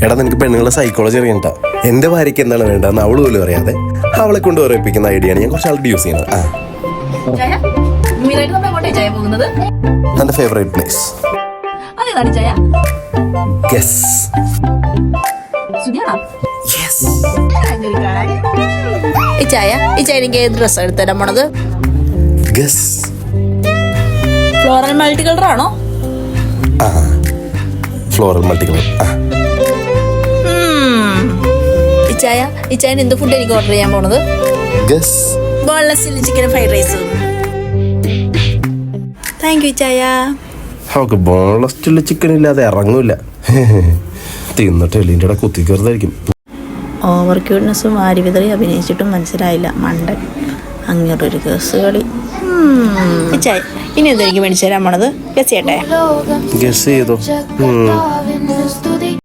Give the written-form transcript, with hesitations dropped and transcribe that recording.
എടാ നിനക്ക് പെണ്ണുങ്ങളുടെ സൈക്കോളജി അറിയണ്ട. എന്റെ ഭാര്യയ്ക്ക് എന്താണ് വേണ്ടതെന്ന് അവള് പോലും അറിയാതെ അവളെ കൊണ്ട് പറയിപ്പിക്കുന്ന ഐഡിയ ആണ് ഞാൻ കുറച്ച് ആളുടെ യൂസ് ചെയ്യുന്നത്. എന്റെ ഫേവറേറ്റ് പ്ലേസ് എനിക്ക് ഏത് ഡ്രസ് എടുത്തരാൻ പോണത്? ഫ്ലോറൽ മൾട്ടി കളർ ആണോ? Floral multi colour. ഇച്ചായൻ എന്ത് ഫുഡ് എനിക്ക് ഓർഡർ ചെയ്യാൻ പോണത്? Boneless chilli chicken fried rice. Thank you ഇച്ചായ. അവൾക്ക് ബോൺലെസ് ചില്ലി ചിക്കൻ ഇല്ലാതെ ഇറങ്ങൂല. തിന്നിട്ട് എള്ളിൻ്റെ ഇട കുത്തി കയറുന്നതായിരിക്കും. ഓവർ ക്യൂട്ട്നെസ്സും വാരി വിതറി അഭിനയിച്ചിട്ടും മനസ്സിലായില്ല മണ്ടൻ. അങ്ങോട്ടൊരു കേസ് കളി. ഇച്ചായ ഇനി എന്തെനിക്ക് മേടിച്ചു തരാൻ പോണത്? ഗസ് ചെയ്യട്ടെ? ഗസ് ചെയ്തോ.